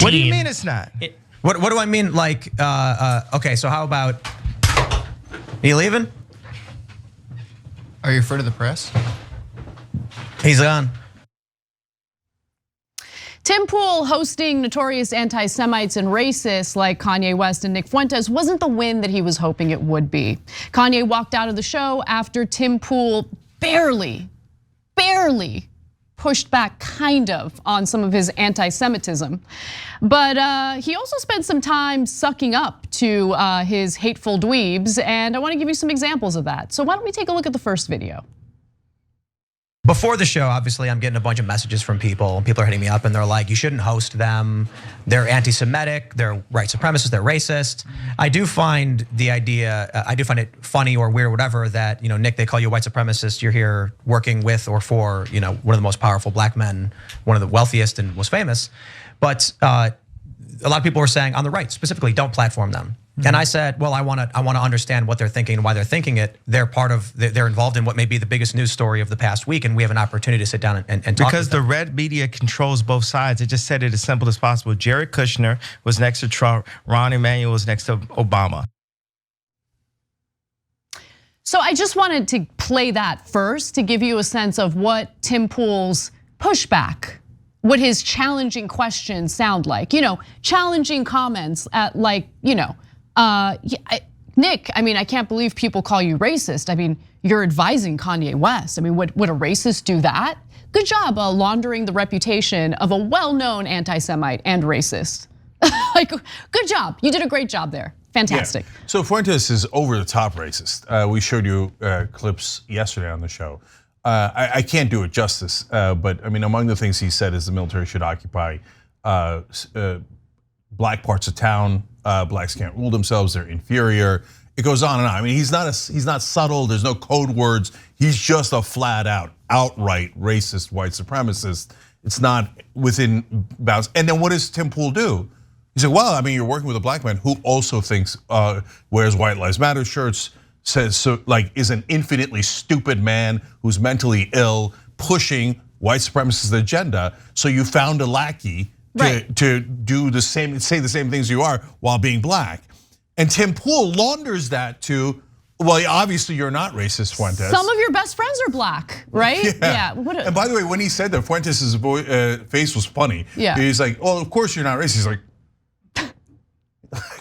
What do you mean it's not? What do I mean? Like, okay, so how about, are you leaving? Are you referring to the press? He's gone. Tim Pool hosting notorious anti-Semites and racists like Kanye West and Nick Fuentes wasn't the win that he was hoping it would be. Kanye walked out of the show after Tim Pool barely pushed back kind of on some of his anti-Semitism. But he also spent some time sucking up to his hateful dweebs, and I wanna give you some examples of that. So why don't we take a look at the first video? Before the show, obviously, I'm getting a bunch of messages from people. People are hitting me up and they're like, you shouldn't host them. They're anti-Semitic, they're white supremacists, they're racist. I do find the idea, I do find it funny or weird or whatever that, Nick, they call you a white supremacist. You're here working with or for, one of the most powerful black men, one of the wealthiest and most famous. But a lot of people were saying on the right, specifically, don't platform them. And I said, well, I want to understand what they're thinking and why they're thinking it. They're involved in what may be the biggest news story of the past week, and we have an opportunity to sit down and talk. Because the red media controls both sides. It just said it as simple as possible. Jared Kushner was next to Trump. Ron Emanuel was next to Obama. So I just wanted to play that first to give you a sense of what Tim Pool's pushback, what his challenging questions sound like. Challenging comments at like, Nick, I can't believe people call you racist. You're advising Kanye West. Would a racist do that? Good job laundering the reputation of a well-known anti-Semite and racist. Good job. You did a great job there. Fantastic. Yeah. So Fuentes is over the top racist. We showed you clips yesterday on the show. I can't do it justice, but among the things he said is the military should occupy black parts of town. Blacks can't rule themselves; they're inferior. It goes on and on. He's not subtle. There's no code words. He's just a flat out, outright racist white supremacist. It's not within bounds. And then what does Tim Pool do? He said, "Well, you're working with a black man who also thinks wears White Lives Matter shirts, says so, is an infinitely stupid man who's mentally ill, pushing white supremacist agenda. So you found a lackey." Right. To do the same, say the same things you are while being black. And Tim Pool launders that to, well, obviously you're not racist, Fuentes. Some of your best friends are black, right? Yeah. And by the way, when he said that, Fuentes' face was funny. Yeah. He's like, oh, of course you're not racist. He's like,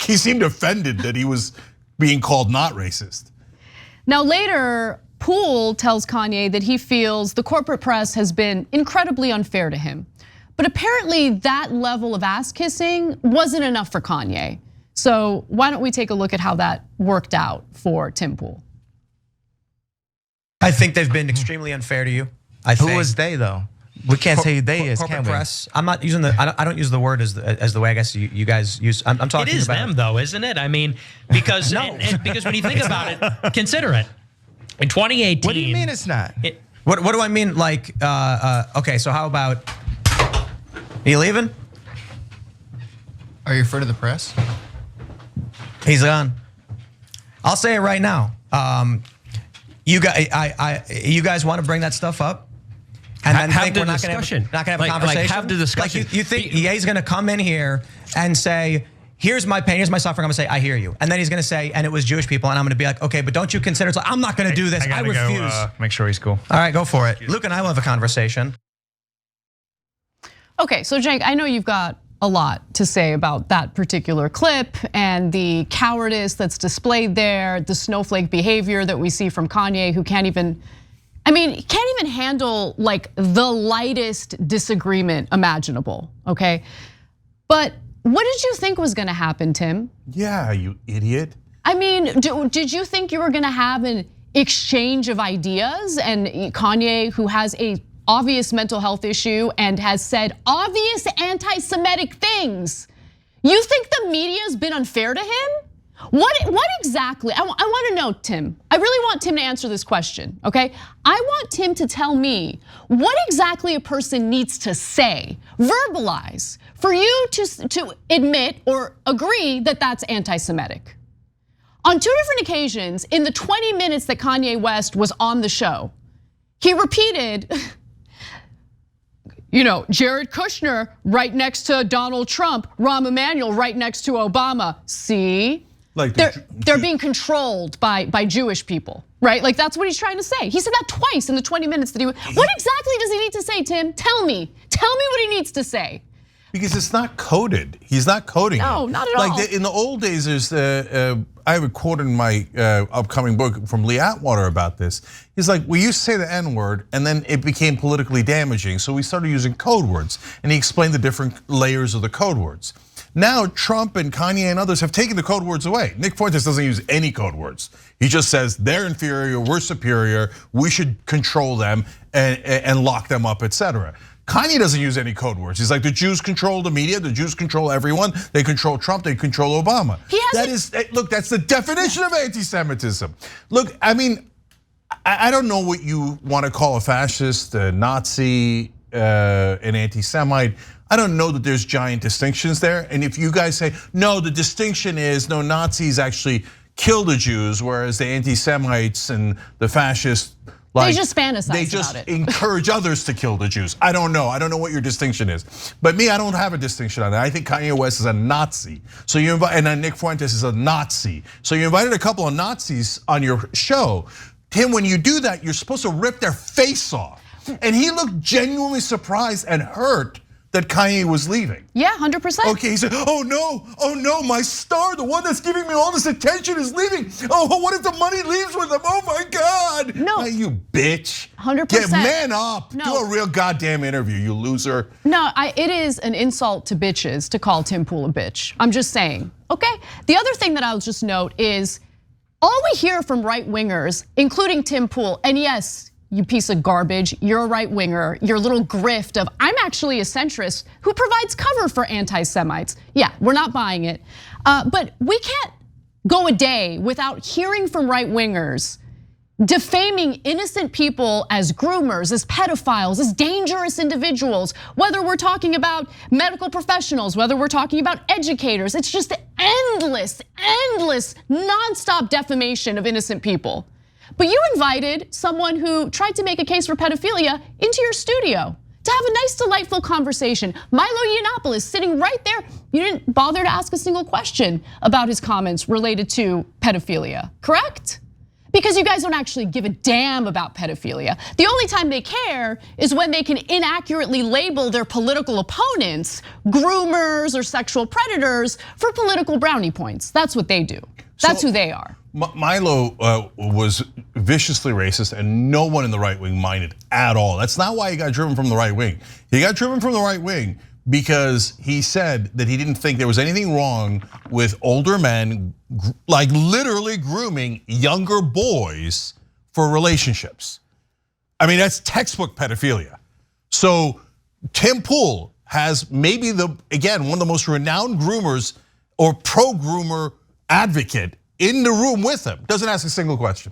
he seemed offended that he was being called not racist. Now later, Pool tells Kanye that he feels the corporate press has been incredibly unfair to him. But apparently that level of ass kissing wasn't enough for Kanye. So why don't we take a look at how that worked out for Tim Pool? I think they've been extremely unfair to you. Who is they though? We can't say they is, can we? Press. I'm not using I don't use the word as the way I guess you guys use. I'm talking about. It is them though, isn't it? Because no. Because when you think about it, consider it. In 2018. What do you mean it's not? What do I mean? Like, okay, so how about? Are you leaving? Are you referring to the press? He's gone. I'll say it right now. You guys want to bring that stuff up, and then think we're not going to have a conversation? Have the discussion. You think he's going to come in here and say, "Here's my pain, here's my suffering." I'm going to say, "I hear you," and then he's going to say, "And it was Jewish people," and I'm going to be like, "Okay, but don't you consider?" So I'm not going to do this. I refuse. Make sure he's cool. All right, go for it. Luke and I will have a conversation. Okay, so Cenk, I know you've got a lot to say about that particular clip and the cowardice that's displayed there, the snowflake behavior that we see from Kanye, who can't even handle like the lightest disagreement imaginable, okay? But what did you think was gonna happen, Tim? Yeah, you idiot. Did you think you were gonna have an exchange of ideas and Kanye, who has a obvious mental health issue and has said obvious anti-Semitic things. You think the media's been unfair to him? What exactly? I want to know, Tim. I really want Tim to answer this question, okay? I want Tim to tell me what exactly a person needs to say, verbalize, for you to admit or agree that that's anti-Semitic. On 2 different occasions, in the 20 minutes that Kanye West was on the show, he repeated, Jared Kushner right next to Donald Trump, Rahm Emanuel right next to Obama. See? Like they're being controlled by Jewish people, right? Like that's what he's trying to say. He said that twice in the 20 minutes that he. What exactly does he need to say, Tim? Tell me what he needs to say. Because it's not coded. He's not coding it. No, not at all. Like in the old days, there's I have a quote in my upcoming book from Lee Atwater about this. He's like, we used to say the N-word and then it became politically damaging. So we started using code words, and he explained the different layers of the code words. Now Trump and Kanye and others have taken the code words away. Nick Fuentes doesn't use any code words. He just says they're inferior, we're superior, we should control them and lock them up, etc. Kanye doesn't use any code words. He's like, the Jews control the media, the Jews control everyone, they control Trump, they control Obama. Look, that's the definition of anti-Semitism. Look, I mean, I don't know what you want to call a fascist, a Nazi, an anti-Semite. I don't know that there's giant distinctions there. And if you guys say, no, the distinction is, no, Nazis actually kill the Jews, whereas the anti-Semites and the fascists, they just fantasize about it. They just encourage others to kill the Jews. I don't know what your distinction is. But me, I don't have a distinction on that. I think Kanye West is a Nazi. So you invite, and then Nick Fuentes is a Nazi. So you invited a couple of Nazis on your show. Tim, when you do that, you're supposed to rip their face off. And he looked genuinely surprised and hurt that Kanye was leaving. Yeah, 100%. Okay, he said, oh no, my star, the one that's giving me all this attention is leaving. Oh, what if the money leaves with him? Oh my God. No. You bitch. 100%. Get man up. No. Do a real goddamn interview, you loser. No, it is an insult to bitches to call Tim Pool a bitch. I'm just saying, okay? The other thing that I'll just note is all we hear from right wingers, including Tim Pool, and yes, you piece of garbage, you're a right winger, your little grift of I'm actually a centrist who provides cover for anti-Semites. Yeah, we're not buying it. But we can't go a day without hearing from right wingers defaming innocent people as groomers, as pedophiles, as dangerous individuals, whether we're talking about medical professionals, whether we're talking about educators. It's just endless, nonstop defamation of innocent people. But you invited someone who tried to make a case for pedophilia into your studio to have a nice, delightful conversation. Milo Yiannapoulos sitting right there. You didn't bother to ask a single question about his comments related to pedophilia, correct? Because you guys don't actually give a damn about pedophilia. The only time they care is when they can inaccurately label their political opponents groomers or sexual predators for political brownie points. That's what they do. That's who they are. Milo was viciously racist, and no one in the right wing minded at all. That's not why he got driven from the right wing. He got driven from the right wing because he said that he didn't think there was anything wrong with older men, like literally grooming younger boys for relationships. I mean, that's textbook pedophilia. So Tim Pool has maybe again, one of the most renowned groomers or pro-groomer advocate in the room with him, doesn't ask a single question.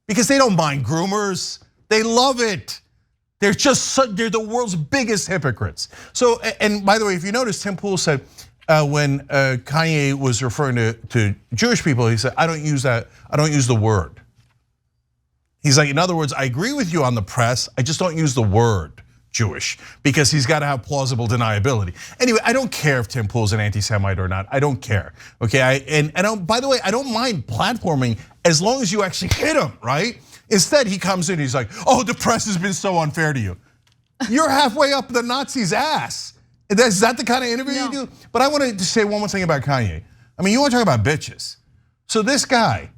Because they don't mind groomers, they love it. They're the world's biggest hypocrites. So, and by the way, if you notice, Tim Pool said when Kanye was referring to Jewish people, he said, I don't use the word. He's like, in other words, I agree with you on the press, I just don't use the word Jewish, because he's got to have plausible deniability. Anyway, I don't care if Tim Pool's an anti-Semite or not. I don't care. Okay, by the way, I don't mind platforming as long as you actually hit him, right? Instead, he comes in, he's like, oh, the press has been so unfair to you. You're halfway up the Nazi's ass. Is that the kind of interview you do? But I want to say one more thing about Kanye. I mean, you want to talk about bitches. So this guy,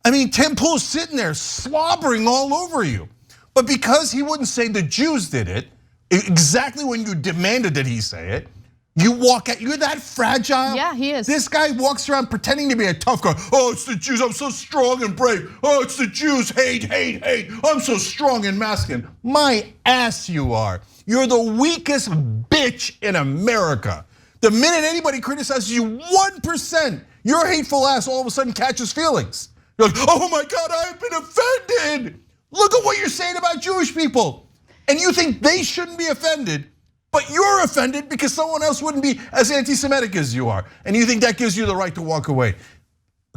I mean, Tim Pool's sitting there slobbering all over you. But because he wouldn't say the Jews did it, exactly when you demanded that he say it, you walk out, you're that fragile. Yeah, he is. This guy walks around pretending to be a tough guy. Oh, it's the Jews, I'm so strong and brave. Oh, it's the Jews, hate. I'm so strong and masculine. My ass you are. You're the weakest bitch in America. The minute anybody criticizes you 1%, your hateful ass all of a sudden catches feelings. You're like, oh my God, I've been offended. Look at what you're saying about Jewish people. And you think they shouldn't be offended, but you're offended because someone else wouldn't be as anti-Semitic as you are. And you think that gives you the right to walk away.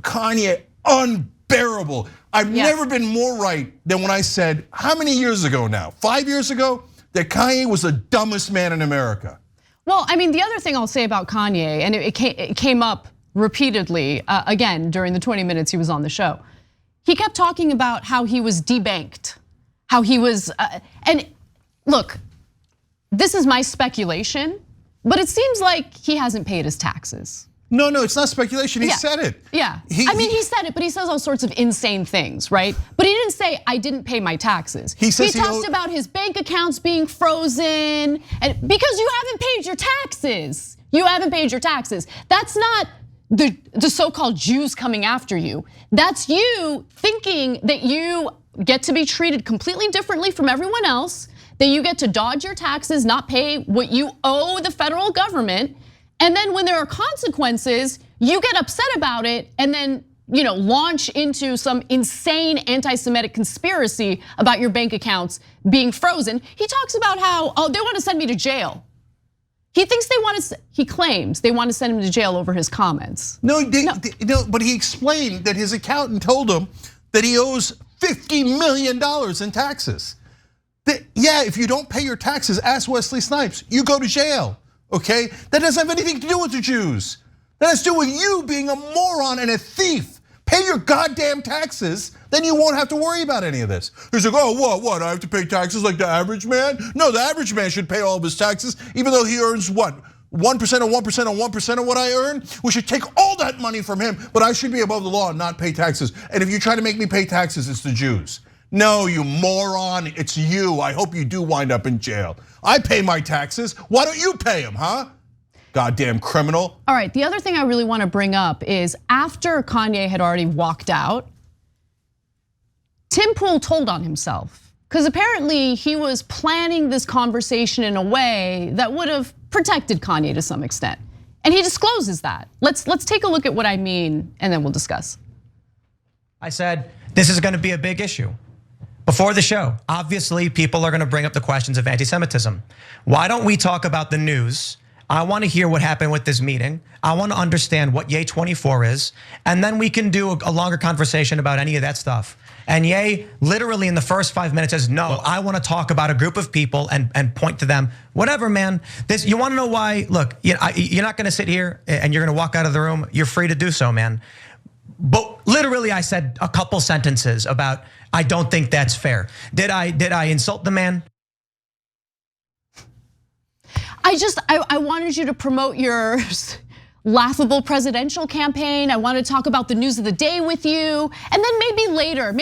Kanye, unbearable. I've never been more right than when I said, how many years ago now? 5 years ago? that Kanye was the dumbest man in America. Well, I mean, the other thing I'll say about Kanye, and it came up repeatedly, again, during the 20 minutes he was on the show. He kept talking about how he was debanked, how he was, and look, this is my speculation, but it seems like he hasn't paid his taxes. No, it's not speculation. He said it. Yeah, he said it, but he says all sorts of insane things, right? But he didn't say, I didn't pay my taxes. He talked about his bank accounts being frozen, and because you haven't paid your taxes. You haven't paid your taxes. That's not the so-called Jews coming after you. That's you thinking that you get to be treated completely differently from everyone else, that you get to dodge your taxes, not pay what you owe the federal government. And then when there are consequences, you get upset about it and then launch into some insane anti-Semitic conspiracy about your bank accounts being frozen. He talks about how, they want to send me to jail. He claims they want to send him to jail over his comments. No, but he explained that his accountant told him that he owes $50 million in taxes. Yeah, if you don't pay your taxes, ask Wesley Snipes, you go to jail. Okay, that doesn't have anything to do with the Jews. That has to do with you being a moron and a thief. Pay your goddamn taxes, then you won't have to worry about any of this. He's like, what? I have to pay taxes like the average man? No, the average man should pay all of his taxes, even though he earns what? 1% of 1% of 1% of what I earn? We should take all that money from him, but I should be above the law and not pay taxes. And if you try to make me pay taxes, it's the Jews. No, you moron, it's you. I hope you do wind up in jail. I pay my taxes, why don't you pay them, huh? Goddamn criminal. All right, the other thing I really want to bring up is after Kanye had already walked out, Tim Pool told on himself. Because apparently he was planning this conversation in a way that would have protected Kanye to some extent. And he discloses that. Let's take a look at what I mean and then we'll discuss. I said, this is gonna be a big issue. Before the show, obviously people are gonna bring up the questions of anti-Semitism. Why don't we talk about the news? I wanna hear what happened with this meeting. I wanna understand what Ye 24 is, and then we can do a longer conversation about any of that stuff. And Ye literally in the first 5 minutes says, no, I wanna talk about a group of people and point to them. Whatever, man. You wanna know why? Look, you're not gonna sit here and you're gonna walk out of the room. You're free to do so, man. But literally I said a couple sentences about, I don't think that's fair. Did I insult the man? I wanted you to promote your laughable presidential campaign. I wanted to talk about the news of the day with you. And then maybe later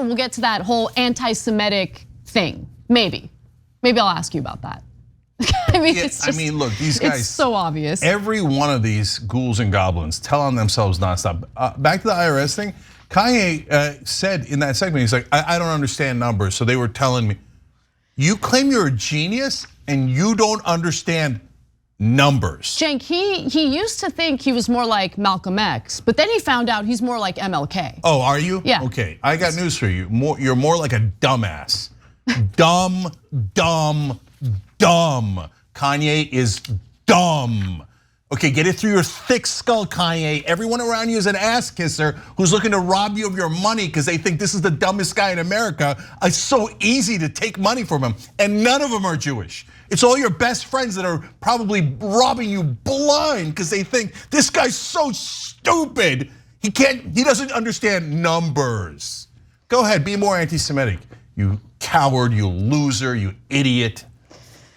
we'll get to that whole anti-Semitic thing. Maybe I'll ask you about that. I mean, look, these guys. It's so obvious. Every one of these ghouls and goblins tell on themselves nonstop. Back to the IRS thing, Kanye said in that segment, he's like, I don't understand numbers. So they were telling me, you claim you're a genius and you don't understand numbers. Cenk, he used to think he was more like Malcolm X, but then he found out he's more like MLK. Oh, are you? Yeah. Okay, I got news for you. You're more like a dumbass. Dumb. Kanye is dumb. Okay, get it through your thick skull, Kanye. Everyone around you is an ass kisser who's looking to rob you of your money because they think this is the dumbest guy in America. It's so easy to take money from him, and none of them are Jewish. It's all your best friends that are probably robbing you blind because they think this guy's so stupid. He doesn't understand numbers. Go ahead, be more anti-Semitic. You coward, you loser, you idiot.